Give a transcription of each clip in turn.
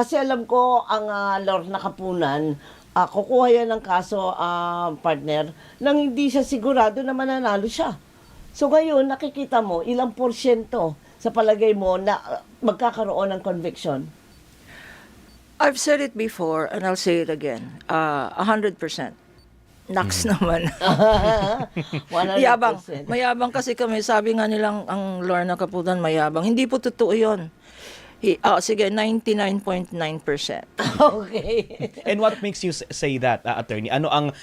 Kasi alam ko ang Lorna Kapunan, kukuha yan ng kaso, partner, nang hindi siya sigurado na mananalo siya. So ngayon, nakikita mo, ilang porsyento sa palagay mo na magkakaroon ng conviction? I've said it before and I'll say it again. 100%. Naks naman. 100%. Yabang. Mayabang kasi kami. Sabi nga nilang ang Lorna Kapunan mayabang. Hindi po totoo yun. Sige, 99.9%. Okay. And what makes you say that, attorney? Ano ang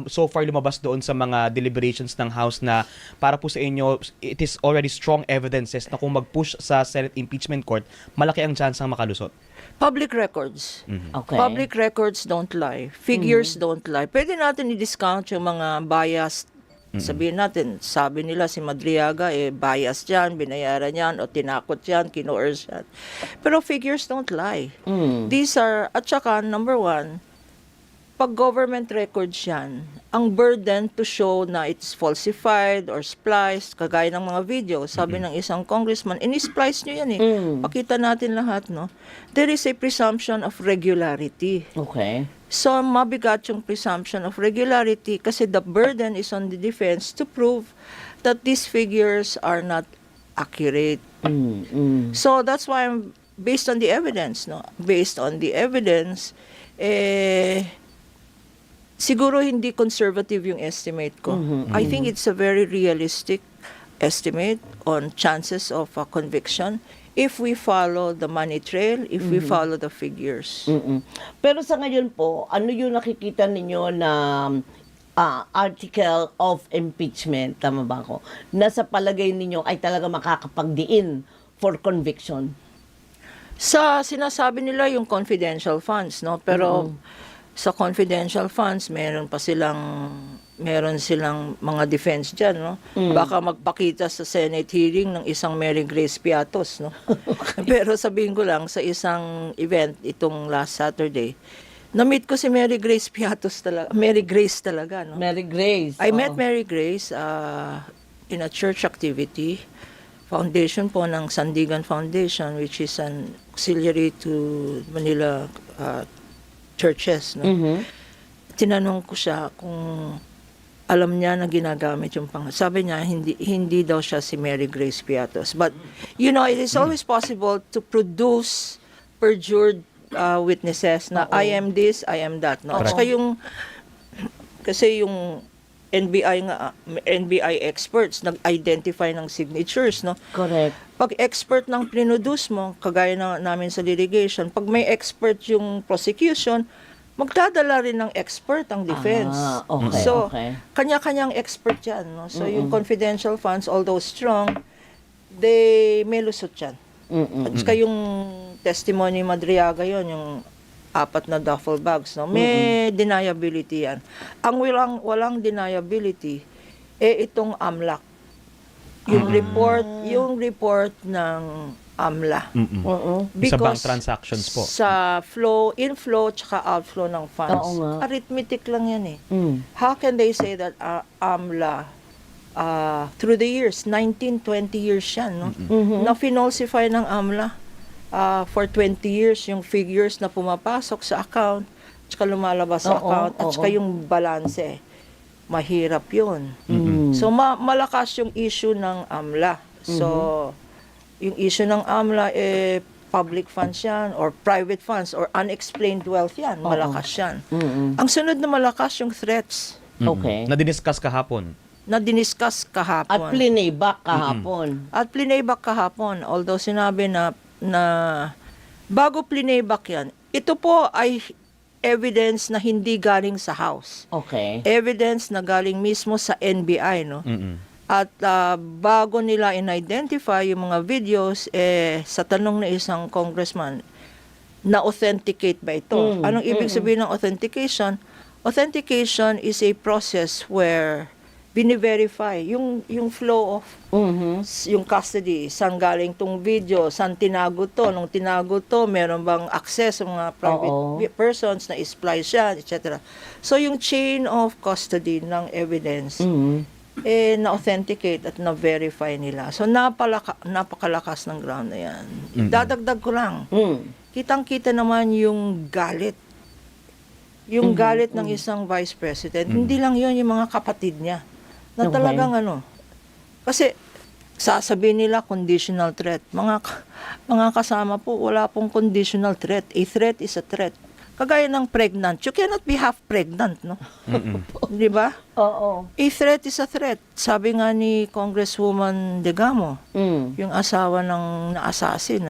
so far lumabas doon sa mga deliberations ng House na para po sa inyo, it is already strong evidences na kung mag-push sa Senate impeachment court, malaki ang chance ang makalusot? Public records. Okay. Public records don't lie. Figures don't lie. Pwede natin i-discount yung mga biased. Sabihin natin, sabi nila si Madriaga, biased yan, binayaran yan, o tinakot yan, kinoerce yan. Pero figures don't lie. These are, at saka, number one, pag government records yan, ang burden to show na it's falsified or spliced, kagaya ng mga video, sabi ng isang congressman, ini-splice nyo yan Pakita natin lahat, no? There is a presumption of regularity. Okay. So, mabigat yung presumption of regularity kasi the burden is on the defense to prove that these figures are not accurate. So, that's why based on the evidence, no? Based on the evidence, siguro hindi conservative yung estimate ko. I think it's a very realistic estimate on chances of a conviction if we follow the money trail, if we follow the figures. Pero sa ngayon po, ano yung nakikita ninyo na article of impeachment, tama ba ako, na sa palagay ninyo ay talaga makakapagdiin for conviction? Sa sinasabi nila yung confidential funds, no? Pero sa confidential funds, meron silang mga defense dyan, no? Baka magpakita sa Senate hearing ng isang Mary Grace Piatos, no? Pero sabihin ko lang, sa isang event itong last Saturday, na-meet ko si Mary Grace Piatos talaga. Mary Grace talaga, no? Mary Grace. I met Mary Grace in a church activity, foundation po ng Sandigan Foundation, which is an auxiliary to Manila churches. No? Tinanong ko siya kung alam niya na ginagamit yung Sabi niya, hindi daw siya si Mary Grace Piatos. But, you know, it is always possible to produce perjured witnesses na I am this, I am that. No? At saka kasi yung NBI experts nag-identify ng signatures, no? Correct. Pag expert ng produce mo, kagaya namin sa litigation, pag may expert yung prosecution, magdadala rin ng expert ang defense. Okay, So, okay. kanya-kanyang expert yan, no? So, yung confidential funds, although strong, they may lusot yan. At saka yung testimony Madriaga yon, yung 4 na duffel bags, no? May deniability yan. Ang walang deniability, itong AMLAC. Yung report ng AMLA. Sa bank transactions po. Sa inflow, tsaka outflow ng funds. Oo nga. Arithmetic lang yan How can they say that AMLA, through the years, 19, 20 years yan, no? Na finalsify ng AMLA. For 20 years, yung figures na pumapasok sa account, tsaka lumalabas sa account, at tsaka yung balance, mahirap yun. So, malakas yung issue ng AMLA. So, yung issue ng AMLA, public funds yan, or private funds, or unexplained wealth yan. Malakas yan. Ang sunod na malakas yung threats. Okay. Na diniscuss kahapon. Na diniscuss kahapon. At plinayback kahapon. At plinayback kahapon. Although sinabi na bago plinayback yan, ito po ay evidence na hindi galing sa House. Okay. Evidence na galing mismo sa NBI, no? At bago nila in-identify yung mga videos, sa tanong na isang congressman, na-authenticate ba ito? Anong ibig sabihin ng authentication? Authentication is a process where bini-verify yung flow of yung custody, saan galing tong video, saan tinago to, nung tinago to, meron bang access sa mga private persons na splice yan, etc. So yung chain of custody ng evidence, na-authenticate at na-verify nila. So, napakalakas ng ground na yan. Dadagdag ko lang. Kitang-kita naman yung galit. Yung galit ng isang vice president. Hindi lang yun, yung mga kapatid niya. Na Okay. talagang kasi sasabihin nila conditional threat. Mga kasama po, wala pong conditional threat. A threat is a threat. Kagaya ng pregnant. You cannot be half pregnant, no? Di ba? Oo. A threat is a threat. Sabi nga ni Congresswoman Degamo, yung asawa ng na-assassin,